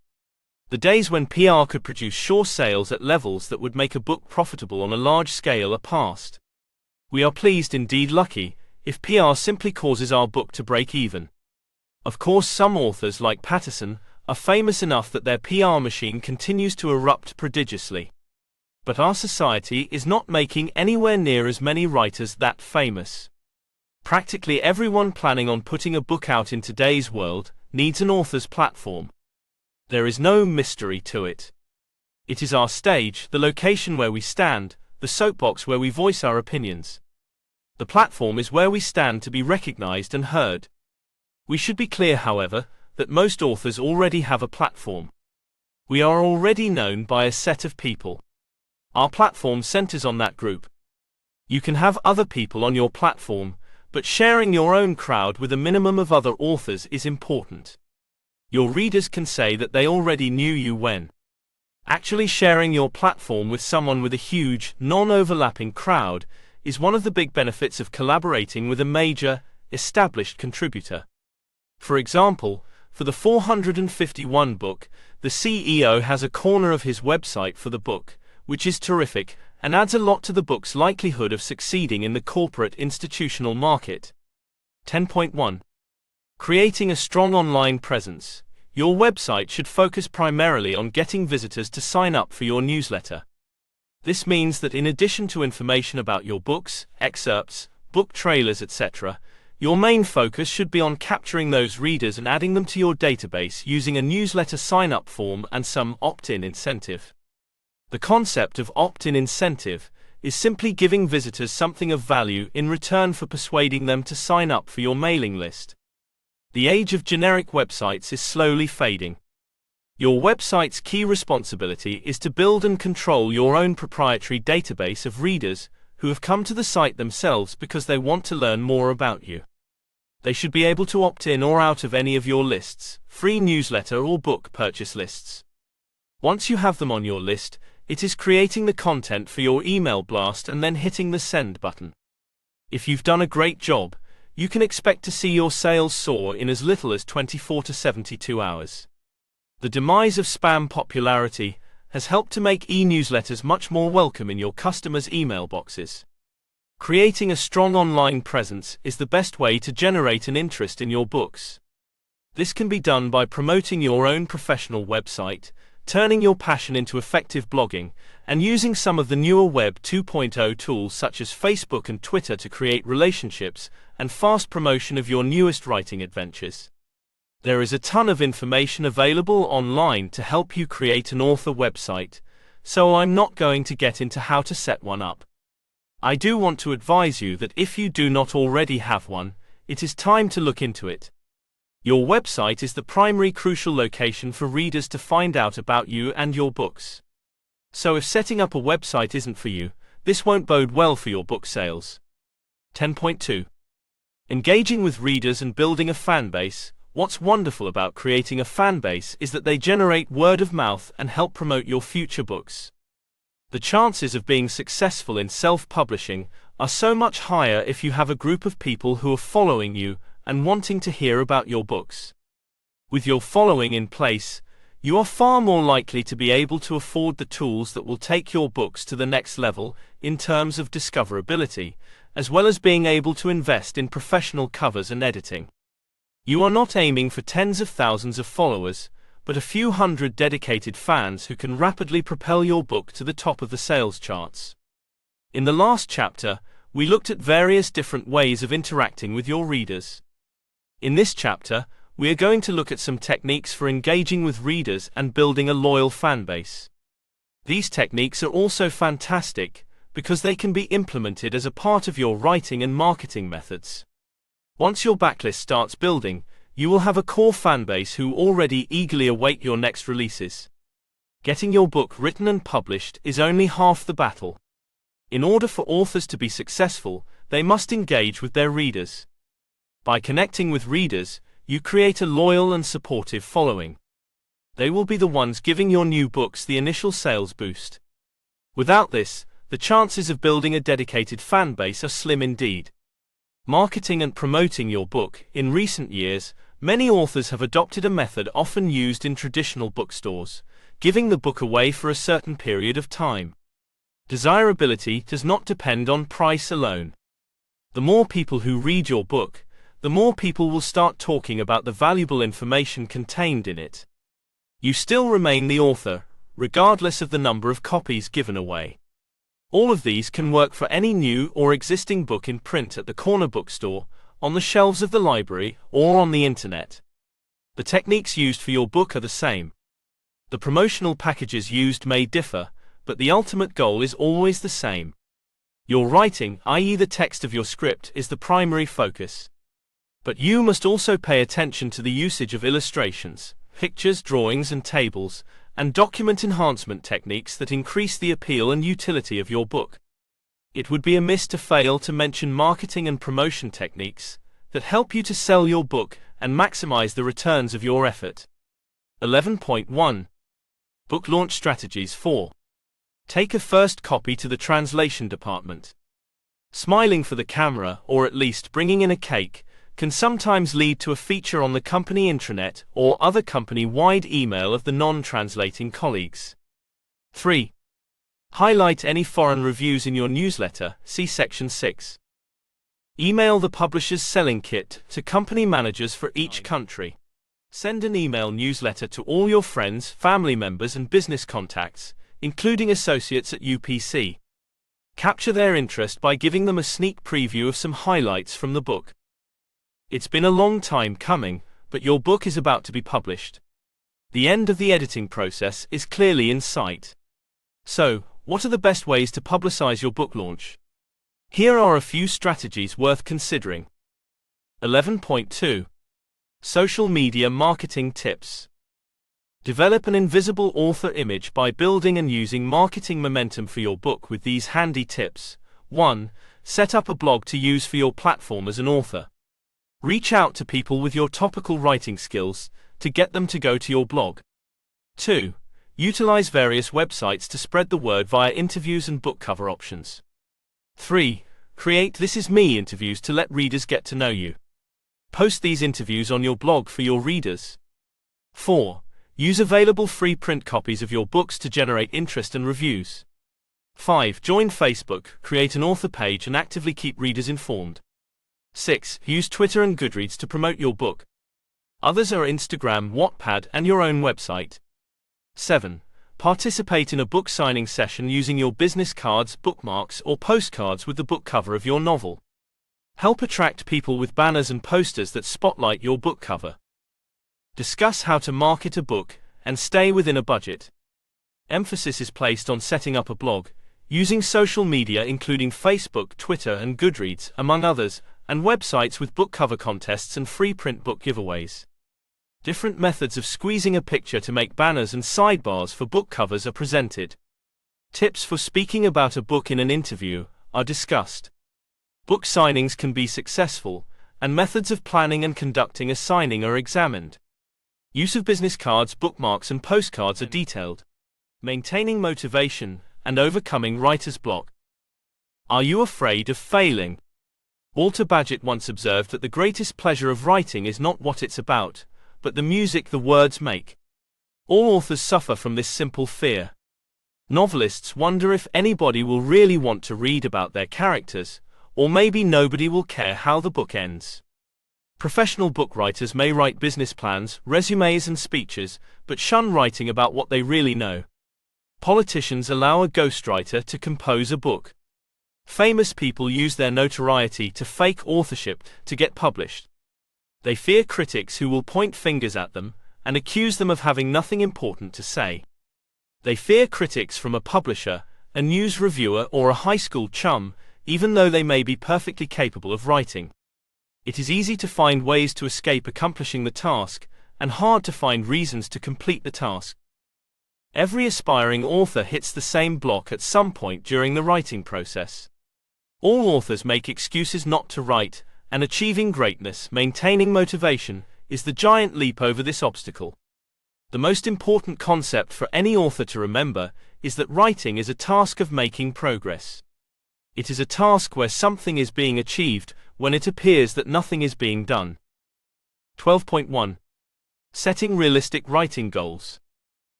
The days when PR could produce sure sales at levels that would make a book profitable on a large scale are past. We are pleased, indeed lucky, if PR simply causes our book to break even. Of course, some authors like Patterson are famous enough that their PR machine continues to erupt prodigiously. But our society is not making anywhere near as many writers that famous. Practically everyone planning on putting a book out in today's world needs an author's platform. There is no mystery to it. It is our stage, the location where we stand, the soapbox where we voice our opinions. The platform is where we stand to be recognized and heard. We should be clear, however, that most authors already have a platform. We are already known by a set of people. Our platform centers on that group. You can have other people on your platform, but sharing your own crowd with a minimum of other authors is important. Your readers can say that they already knew you when. Actually sharing your platform with someone with a huge, non-overlapping crowd is one of the big benefits of collaborating with a major, established contributor. For example, for the 451 book, the CEO has a corner of his website for the book, which is terrific, and adds a lot to the book's likelihood of succeeding in the corporate institutional market. 10.1. Creating a strong online presence. Your website should focus primarily on getting visitors to sign up for your newsletter. This means that in addition to information about your books, excerpts, book trailers, etc., your main focus should be on capturing those readers and adding them to your database using a newsletter sign-up form and some opt-in incentive. The concept of opt-in incentive is simply giving visitors something of value in return for persuading them to sign up for your mailing list. The age of generic websites is slowly fading. Your website's key responsibility is to build and control your own proprietary database of readers who have come to the site themselves because they want to learn more about you. They should be able to opt in or out of any of your lists, free newsletter or book purchase lists. Once you have them on your list, it is creating the content for your email blast and then hitting the send button. If you've done a great job, you can expect to see your sales soar in as little as 24 to 72 hours. The demise of spam popularity has helped to make e-newsletters much more welcome in your customers' email boxes. Creating a strong online presence is the best way to generate an interest in your books. This can be done by promoting your own professional website, turning your passion into effective blogging, and using some of the newer Web 2.0 tools such as Facebook and Twitter to create relationships and fast promotion of your newest writing adventures. There is a ton of information available online to help you create an author website, so I'm not going to get into how to set one up. I do want to advise you that if you do not already have one, it is time to look into it. Your website is the primary crucial location for readers to find out about you and your books. So if setting up a website isn't for you, this won't bode well for your book sales. 10.2. Engaging with readers and building a fan base. What's wonderful about creating a fan base is that they generate word of mouth and help promote your future books. The chances of being successful in self-publishing are so much higher if you have a group of people who are following you and wanting to hear about your books. With your following in place, you are far more likely to be able to afford the tools that will take your books to the next level in terms of discoverability, as well as being able to invest in professional covers and editing. You are not aiming for tens of thousands of followers, but a few hundred dedicated fans who can rapidly propel your book to the top of the sales charts. In the last chapter, we looked at various different ways of interacting with your readers. In this chapter, we are going to look at some techniques for engaging with readers and building a loyal fan base. These techniques are also fantastic because they can be implemented as a part of your writing and marketing methods. Once your backlist starts building, you will have a core fan base who already eagerly await your next releases. Getting your book written and published is only half the battle. In order for authors to be successful, they must engage with their readers. By connecting with readers, you create a loyal and supportive following. They will be the ones giving your new books the initial sales boost. Without this, the chances of building a dedicated fan base are slim indeed. Marketing and promoting your book. In recent years, many authors have adopted a method often used in traditional bookstores, giving the book away for a certain period of time. Desirability does not depend on price alone. The more people who read your book, the more people will start talking about the valuable information contained in it. You still remain the author, regardless of the number of copies given away. All of these can work for any new or existing book in print at the corner bookstore, on the shelves of the library, or on the internet. The techniques used for your book are the same. The promotional packages used may differ, but the ultimate goal is always the same. Your writing, i.e. the text of your script, is the primary focus. But you must also pay attention to the usage of illustrations, pictures, drawings and tables, and document enhancement techniques that increase the appeal and utility of your book. It would be amiss to fail to mention marketing and promotion techniques that help you to sell your book and maximize the returns of your effort. 11.1. Book Launch Strategies. 4. Take a first copy to the translation department. Smiling for the camera, or at least bringing in a cake, can sometimes lead to a feature on the company intranet or other company-wide email of the non-translating colleagues. 3. Highlight any foreign reviews in your newsletter, see Section 6. Email the publisher's selling kit to company managers for each country. Send an email newsletter to all your friends, family members and business contacts, including associates at UPC. Capture their interest by giving them a sneak preview of some highlights from the book. It's been a long time coming, but your book is about to be published. The end of the editing process is clearly in sight. So, what are the best ways to publicize your book launch? Here are a few strategies worth considering. 11.2. Social media marketing tips. Develop an invisible author image by building and using marketing momentum for your book with these handy tips. 1. Set up a blog to use for your platform as an author. Reach out to people with your topical writing skills to get them to go to your blog. 2. Utilize various websites to spread the word via interviews and book cover options. 3. Create This Is Me interviews to let readers get to know you. Post these interviews on your blog for your readers. 4. Use available free print copies of your books to generate interest and reviews. 5. Join Facebook, create an author page and actively keep readers informed. 6. Use Twitter and Goodreads to promote your book. Others are Instagram, Wattpad, and your own website. 7. Participate in a book signing session using your business cards, bookmarks, or postcards with the book cover of your novel. Help attract people with banners and posters that spotlight your book cover. Discuss how to market a book and stay within a budget. Emphasis is placed on setting up a blog, using social media including Facebook, Twitter, and Goodreads, among others, and websites with book cover contests and free print book giveaways. Different methods of squeezing a picture to make banners and sidebars for book covers are presented. Tips for speaking about a book in an interview are discussed. Book signings can be successful, and methods of planning and conducting a signing are examined. Use of business cards, bookmarks, and postcards are detailed. Maintaining motivation and overcoming writer's block. Are you afraid of failing? Walter Bagehot once observed that the greatest pleasure of writing is not what it's about, but the music the words make. All authors suffer from this simple fear. Novelists wonder if anybody will really want to read about their characters, or maybe nobody will care how the book ends. Professional book writers may write business plans, resumes, and speeches, but shun writing about what they really know. Politicians allow a ghostwriter to compose a book. Famous people use their notoriety to fake authorship to get published. They fear critics who will point fingers at them and accuse them of having nothing important to say. They fear critics from a publisher, a news reviewer, or a high school chum, even though they may be perfectly capable of writing. It is easy to find ways to escape accomplishing the task, and hard to find reasons to complete the task. Every aspiring author hits the same block at some point during the writing process. All authors make excuses not to write, and achieving greatness, maintaining motivation, is the giant leap over this obstacle. The most important concept for any author to remember is that writing is a task of making progress. It is a task where something is being achieved when it appears that nothing is being done. 12.1. Setting realistic writing goals.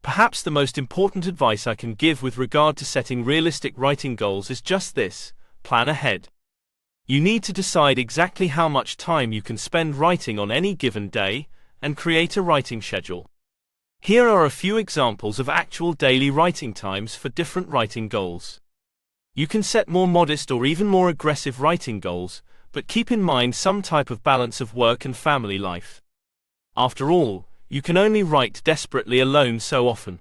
Perhaps the most important advice I can give with regard to setting realistic writing goals is just this: plan ahead. You need to decide exactly how much time you can spend writing on any given day, and create a writing schedule. Here are a few examples of actual daily writing times for different writing goals. You can set more modest or even more aggressive writing goals, but keep in mind some type of balance of work and family life. After all, you can only write desperately alone so often.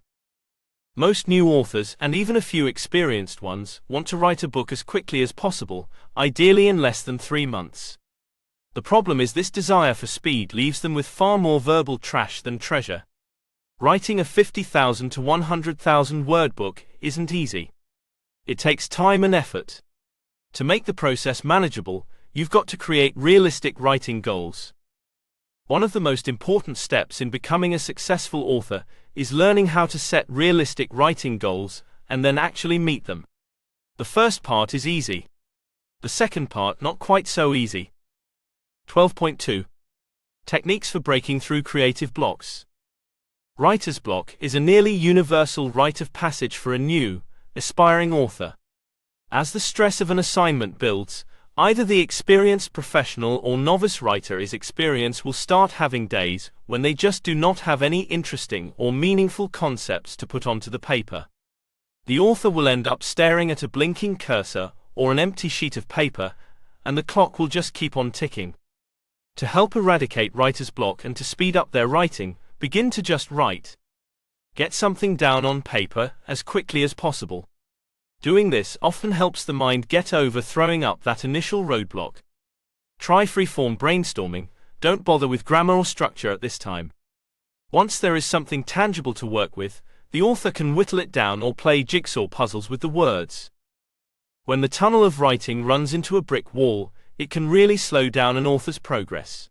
Most new authors, and even a few experienced ones, want to write a book as quickly as possible, ideally in less than 3 months. The problem is this desire for speed leaves them with far more verbal trash than treasure. Writing a 50,000 to 100,000 word book isn't easy. It takes time and effort. To make the process manageable, you've got to create realistic writing goals. One of the most important steps in becoming a successful author is learning how to set realistic writing goals and then actually meet them. The first part is easy. The second part not quite so easy. 12.2. Techniques for breaking through creative blocks. Writer's block is a nearly universal rite of passage for a new, aspiring author. As the stress of an assignment builds, either the experienced professional or novice writer will start having days when they just do not have any interesting or meaningful concepts to put onto the paper. The author will end up staring at a blinking cursor or an empty sheet of paper, and the clock will just keep on ticking. To help eradicate writer's block and to speed up their writing, begin to just write. Get something down on paper as quickly as possible. Doing this often helps the mind get over throwing up that initial roadblock. Try free-form brainstorming, don't bother with grammar or structure at this time. Once there is something tangible to work with, the author can whittle it down or play jigsaw puzzles with the words. When the tunnel of writing runs into a brick wall, it can really slow down an author's progress.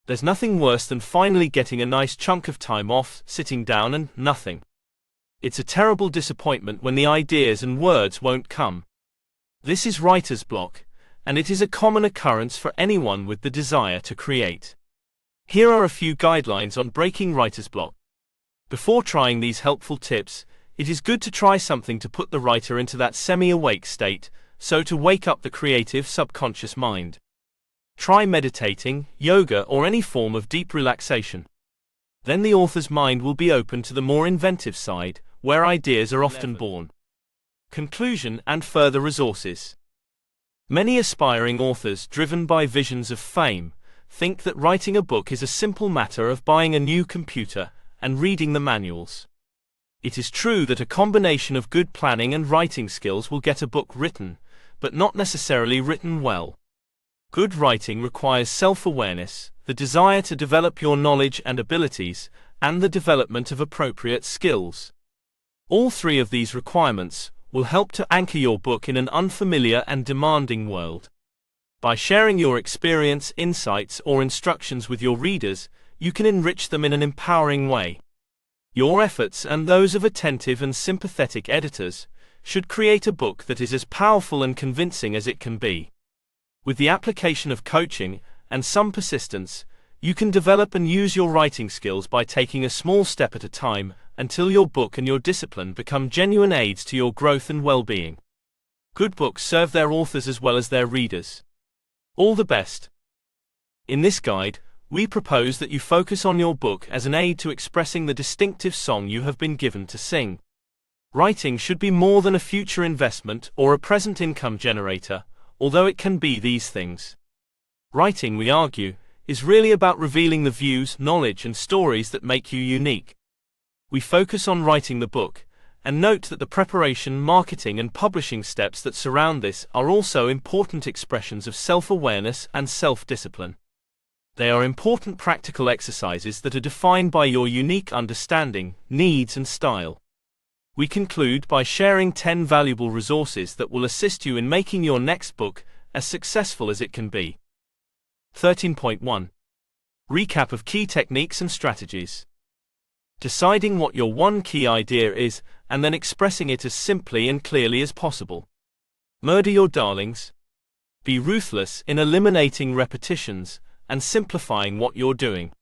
There's nothing worse than finally getting a nice chunk of time off, sitting down and nothing. It's a terrible disappointment when the ideas and words won't come. This is writer's block, and it is a common occurrence for anyone with the desire to create. Here are a few guidelines on breaking writer's block. Before trying these helpful tips, it is good to try something to put the writer into that semi-awake state, so to wake up the creative subconscious mind. Try meditating, yoga, or any form of deep relaxation. Then the author's mind will be open to the more inventive side, where ideas are often born. Conclusion and further resources. Many aspiring authors driven by visions of fame think that writing a book is a simple matter of buying a new computer and reading the manuals. It is true that a combination of good planning and writing skills will get a book written, but not necessarily written well. Good writing requires self-awareness, the desire to develop your knowledge and abilities, and the development of appropriate skills. All three of these requirements will help to anchor your book in an unfamiliar and demanding world. By sharing your experience, insights, or instructions with your readers, you can enrich them in an empowering way. Your efforts and those of attentive and sympathetic editors should create a book that is as powerful and convincing as it can be. With the application of coaching and some persistence, you can develop and use your writing skills by taking a small step at a time until your book and your discipline become genuine aids to your growth and well-being. Good books serve their authors as well as their readers. All the best. In this guide, we propose that you focus on your book as an aid to expressing the distinctive song you have been given to sing. Writing should be more than a future investment or a present income generator, although it can be these things. Writing, we argue, is really about revealing the views, knowledge, and stories that make you unique. We focus on writing the book, and note that the preparation, marketing, and publishing steps that surround this are also important expressions of self-awareness and self-discipline. They are important practical exercises that are defined by your unique understanding, needs, and style. We conclude by sharing 10 valuable resources that will assist you in making your next book as successful as it can be. 13.1. Recap of key techniques and strategies. Deciding what your one key idea is, and then expressing it as simply and clearly as possible. Murder your darlings. Be ruthless in eliminating repetitions and simplifying what you're doing.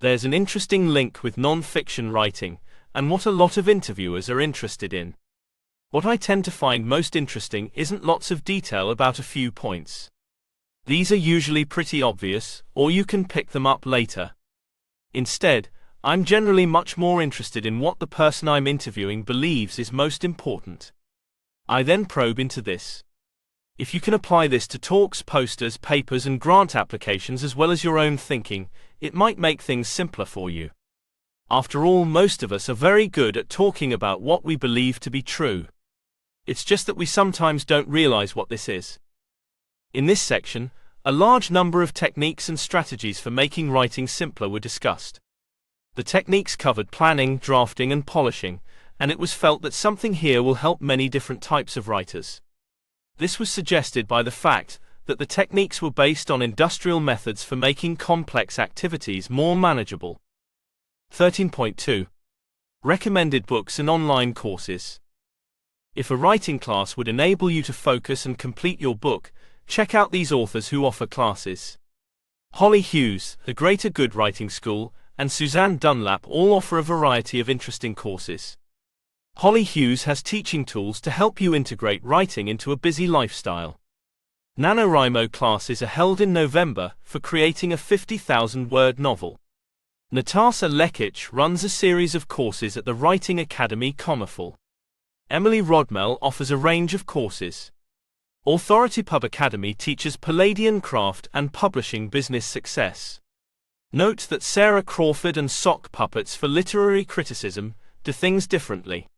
There's an interesting link with non-fiction writing and what a lot of interviewers are interested in. What I tend to find most interesting isn't lots of detail about a few points. These are usually pretty obvious, or you can pick them up later. Instead, I'm generally much more interested in what the person I'm interviewing believes is most important. I then probe into this. If you can apply this to talks, posters, papers, and grant applications as well as your own thinking, it might make things simpler for you. After all, most of us are very good at talking about what we believe to be true. It's just that we sometimes don't realize what this is. In this section, a large number of techniques and strategies for making writing simpler were discussed. The techniques covered planning, drafting, and polishing, and it was felt that something here will help many different types of writers. This was suggested by the fact that the techniques were based on industrial methods for making complex activities more manageable. 13.2. Recommended books and online courses. If a writing class would enable you to focus and complete your book, check out these authors who offer classes. Holly Hughes, the Greater Good Writing School, and Suzanne Dunlap all offer a variety of interesting courses. Holly Hughes has teaching tools to help you integrate writing into a busy lifestyle. NaNoWriMo classes are held in November for creating a 50,000-word novel. Natasha Lekic runs a series of courses at the Writing Academy Commercial. Emily Rodmell offers a range of courses. Authority Pub Academy teaches Palladian craft and publishing business success. Note that Sarah Crawford and Sock Puppets for Literary Criticism do things differently.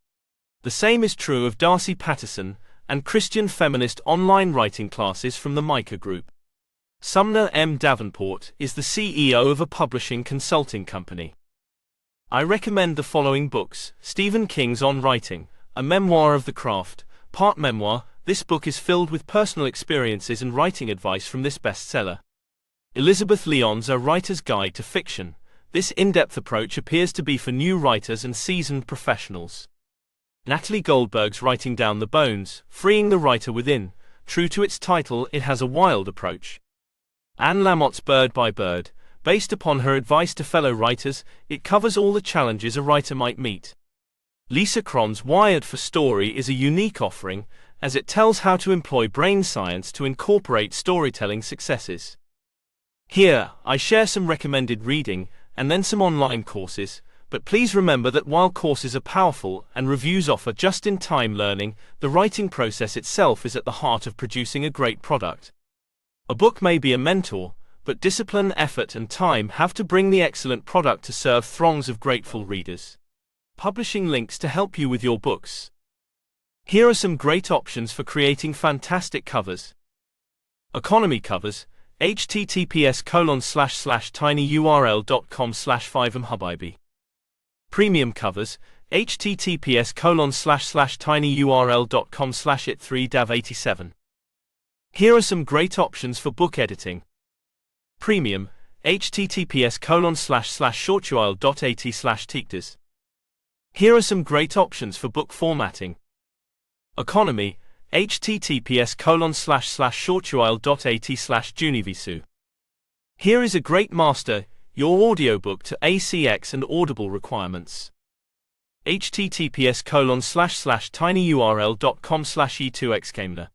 The same is true of Darcy Patterson and Christian feminist online writing classes from the Micah Group. Sumner M. Davenport is the CEO of a publishing consulting company. I recommend the following books: Stephen King's On Writing, a memoir of the craft, part memoir. This book is filled with personal experiences and writing advice from this bestseller. Elizabeth Lyon's A Writer's Guide to Fiction. This in-depth approach appears to be for new writers and seasoned professionals. Natalie Goldberg's Writing Down the Bones, Freeing the Writer Within. True to its title, it has a wild approach. Anne Lamott's Bird by Bird. Based upon her advice to fellow writers, it covers all the challenges a writer might meet. Lisa Cron's Wired for Story is a unique offering, as it tells how to employ brain science to incorporate storytelling successes. Here, I share some recommended reading, and then some online courses, but please remember that while courses are powerful and reviews offer just-in-time learning, the writing process itself is at the heart of producing a great product. A book may be a mentor, but discipline, effort, and time have to bring the excellent product to serve throngs of grateful readers. Publishing links to help you with your books. Here are some great options for creating fantastic covers. Economy covers, https://tinyurl.com/5mhubibi. Premium covers, https://tinyurl.com/it3dav87. Here are some great options for book editing. Premium, https://shorturl.at/teachers. Here are some great options for book formatting. Economy, https://shorturl.at/junivisu. Here is a great master, your audiobook to ACX and Audible requirements. https://tinyurl.com/e2xkamda.